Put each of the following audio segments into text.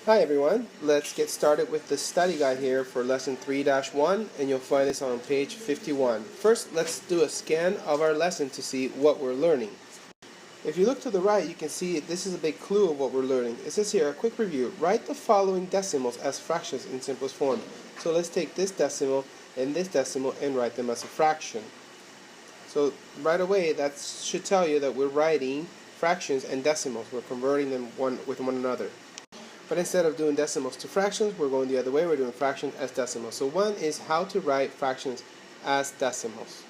Hi everyone, let's get started with the study guide here for lesson 3-1, and you'll find this on page 51. First, let's do a scan of our lesson to see what we're learning. If you look to the right, you can see this is a big clue of what we're learning. It says here, a quick review, write the following decimals as fractions in simplest form. So let's take this decimal and write them as a fraction. So right away, that should tell you that we're writing fractions and decimals. We're converting them one with one another. But instead of doing decimals to fractions, we're going the other way. We're doing fractions as decimals. So one is how to write fractions as decimals.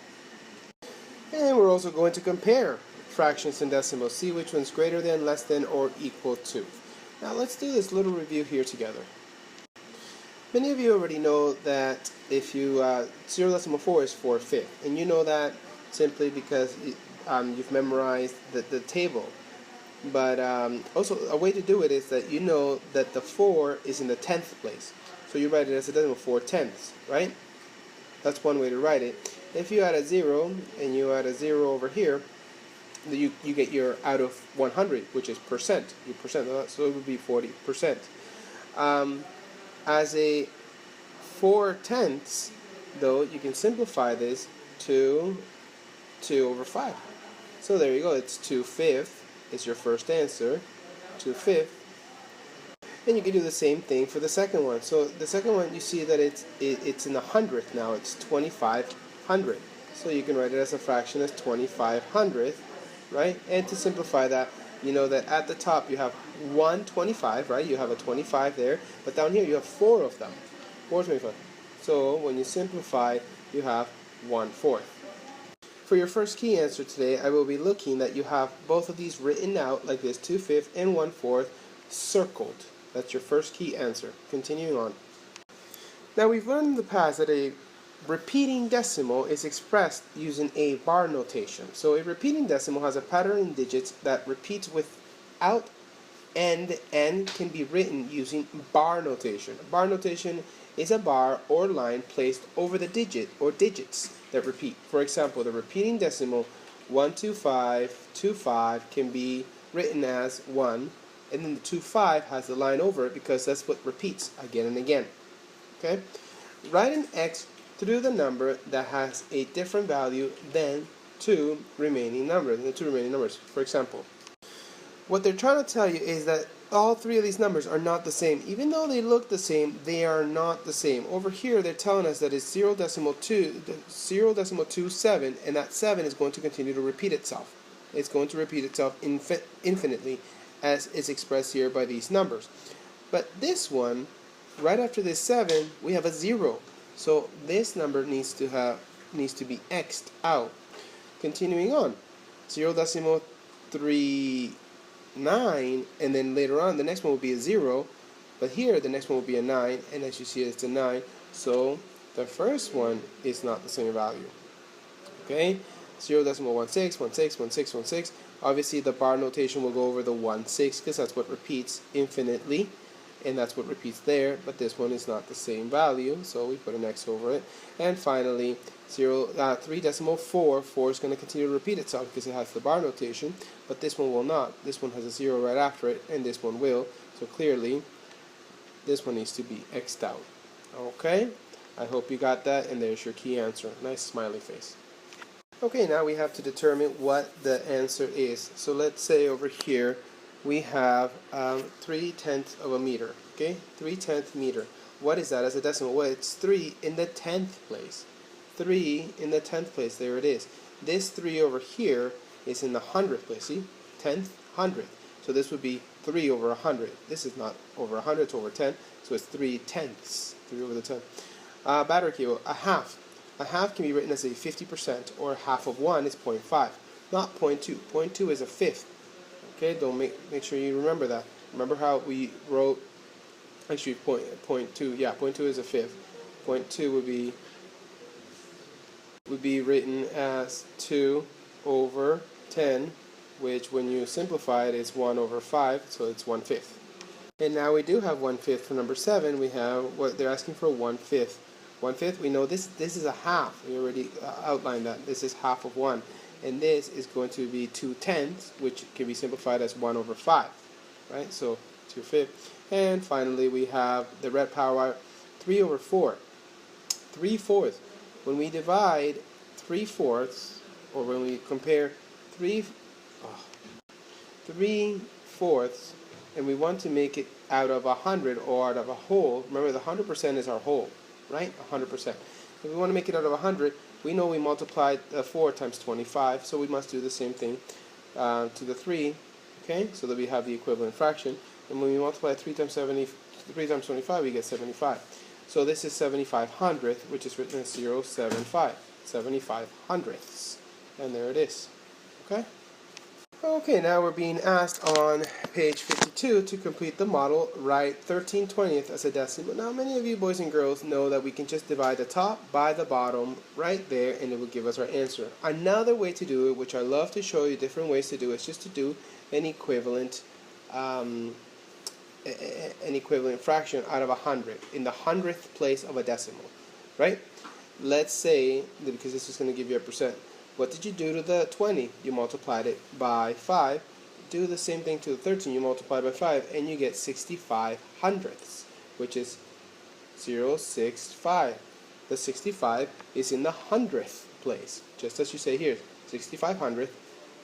And we're also going to compare fractions and decimals. See which one's greater than, less than, or equal to. Now let's do this little review here together. Many of you already know that if you 0.4 is 4/5, and you know that simply because you've memorized the table. But also a way to do it is that you know that the 4 is in the 10th place. So you write it as a decimal 4/10, right? That's one way to write it. If you add a 0 and you add a 0 over here, you get your out of 100, which is percent. Your percent, so it would be 40%. As a 4/10, though, you can simplify this to 2 over 5. So there you go, it's 2/5 is your first answer, 2/5. And you can do the same thing for the second one. So the second one, you see that it's in the hundredth now, it's 2500. So you can write it as a fraction as 2500, right? And to simplify that, you know that at the top you have 125, right? You have a 25 there, but down here you have 4 of them, 4/25. So when you simplify, you have 1/4. For your first key answer today, I will be looking that you have both of these written out like this, 2/5 and 1/4 circled. That's your first key answer. Continuing on. Now we've learned in the past that a repeating decimal is expressed using a bar notation. So a repeating decimal has a pattern in digits that repeats without end and can be written using bar notation. Bar notation is a bar or line placed over the digit or digits that repeat. For example, the repeating decimal 12525 can be written as 1, and then the 25 has the line over it because that's what repeats again and again. Okay? Write an X through the number that has a different value than the two remaining numbers. For example, what they're trying to tell you is that all three of these numbers are not the same. Even though they look the same, they are not the same. Over here, they're telling us that it's 0.27, and that 7 is going to continue to repeat itself. It's going to repeat itself infinitely, as is expressed here by these numbers. But this one, right after this 7, we have a 0. So this number needs to be x'd out. Continuing on, 0.39, and then later on the next one will be a 0, but here the next one will be a 9, and as you see it's a 9, so the first one is not the same value. Okay, 0.16, obviously the bar notation will go over the 1/6 because that's what repeats infinitely, and that's what repeats there, but this one is not the same value, so we put an X over it. And finally, 3.4, 4 is going to continue to repeat itself because it has the bar notation, but this one will not. This one has a 0 right after it, and this one will, so clearly this one needs to be X'd out. Okay, I hope you got that, and there's your key answer. Nice smiley face. Okay, now we have to determine what the answer is. So let's say over here we have 3/10 of a meter. Okay, 3/10 meter. What is that as a decimal? Well, it's 3 in the 10th place. 3 in the 10th place. There it is. This 3 over here is in the 100th place. See, 10th, 100th. So this would be 3 over 100. This is not over 100. It's over 10. So it's 3/10. 3 over the 10. Battery cable. A half. A half can be written as a 50%, or half of 1 is 0.5, not 0.2. 0.2 is a fifth. Okay, don't make sure you remember that. Remember how we wrote, actually 0.2, yeah, 0.2 is a fifth. 0.2 would be written as 2 over 10, which when you simplify it is 1 over 5, so it's 1/5. And now we do have 1/5 for number 7. We have what they're asking for, 1/5. 1/5, we know this is a half. We already outlined that. This is half of 1. And this is going to be 2/10, which can be simplified as 1 over 5. Right? So 2/5. And finally, we have the red power 3/4. 3/4. When we divide 3/4, or when we compare 3/4, and we want to make it out of 100 or out of a whole, remember the 100% is our whole, right? 100%. If we want to make it out of 100, we know we multiplied 4 times 25, so we must do the same thing to the 3, okay? So that we have the equivalent fraction. And when we multiply 3 times 25, we get 75. So this is 75 hundredths, which is written as 0.75. 75 hundredths. And there it is. Okay? Okay, now we're being asked on page 52 to complete the model, write 13/20 as a decimal. Now, many of you boys and girls know that we can just divide the top by the bottom right there, and it will give us our answer. Another way to do it, which I love to show you different ways to do, is just to do an equivalent fraction out of 100 in the 100th place of a decimal, right? Let's say, because this is going to give you a percent, what did you do to the 20? You multiplied it by 5. Do the same thing to the 13. You multiply by 5, and you get 65 hundredths, which is 0.65. The 65 is in the 100th place, just as you say here, 65 hundredths,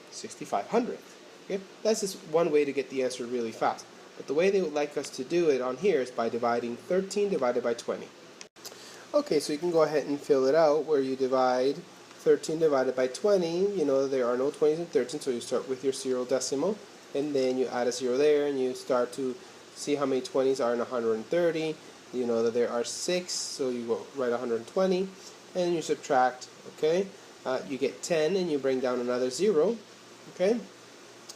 65 hundredths. Okay? That's just one way to get the answer really fast. But the way they would like us to do it on here is by dividing 13 divided by 20. Okay, so you can go ahead and fill it out where you divide 13 divided by 20. You know there are no 20s in 13, so you start with your 0 decimal, and then you add a 0 there, and you start to see how many 20s are in 130. You know that there are 6, so you go write 120, and you subtract, okay? You get 10, and you bring down another 0, okay?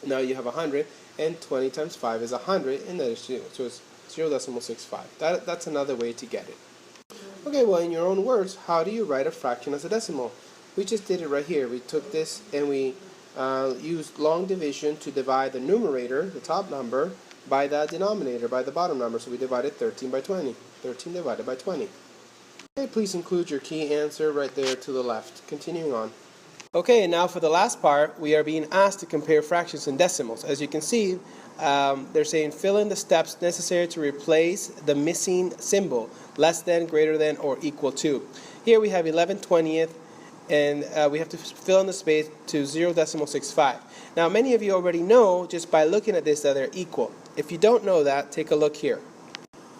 Now you have 100, and 20 times 5 is 100, and that is 0, so it's 0.65. That's another way to get it. Okay, well, in your own words, how do you write a fraction as a decimal? We just did it right here. We took this and we used long division to divide the numerator, the top number, by the denominator, by the bottom number. So we divided 13 by 20. 13 divided by 20. Okay, please include your key answer right there to the left. Continuing on. Okay, now for the last part, we are being asked to compare fractions and decimals. As you can see, they're saying fill in the steps necessary to replace the missing symbol, less than, greater than, or equal to. Here we have 11/20, and we have to fill in the space to 0.65. Now, many of you already know, just by looking at this, that they're equal. If you don't know that, take a look here.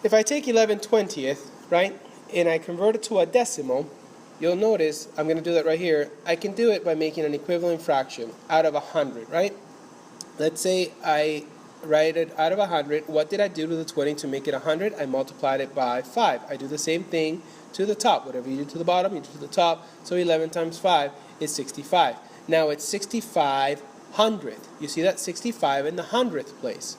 If I take 11/20, right, and I convert it to a decimal, you'll notice, I'm going to do that right here, I can do it by making an equivalent fraction out of 100, right? Let's say I write it out of 100. What did I do to the 20 to make it 100? I multiplied it by 5. I do the same thing to the top. Whatever you do to the bottom, you do to the top. So 11 times 5 is 65. Now it's 65 hundredths. You see that? 65 in the 100th place.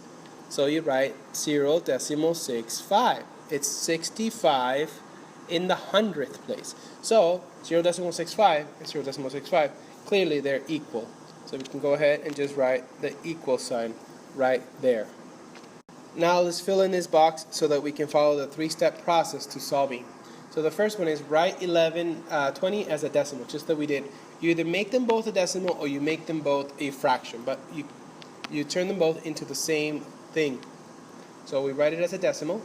So you write 0.65. It's 65 in the 100th place. So 0.65 and 0.65, clearly they're equal. So we can go ahead and just write the equal sign right there. Now let's fill in this box so that we can follow the 3-step process to solving. So the first one is write 11/20 as a decimal, just that we did. You either make them both a decimal or you make them both a fraction, but you turn them both into the same thing. So we write it as a decimal.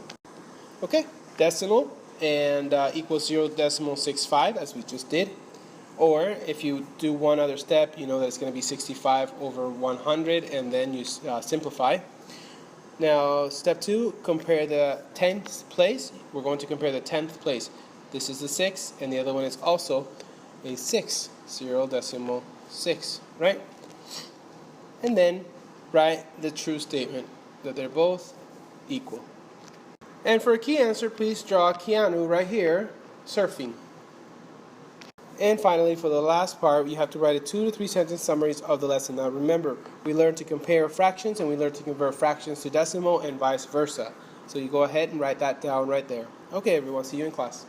Okay, decimal and equals 0.65 as we just did. Or if you do one other step, you know that it's going to be 65 over 100, and then you simplify. Now, step 2, compare the 10th place. We're going to compare the 10th place. This is the 6, and the other one is also a 6, 0.6, right? And then write the true statement that they're both equal. And for a key answer, please draw Keanu right here, surfing. And finally, for the last part, you have to write a 2 to 3 sentence summaries of the lesson. Now remember, we learned to compare fractions and we learned to convert fractions to decimal and vice versa. So you go ahead and write that down right there. Okay, everyone, see you in class.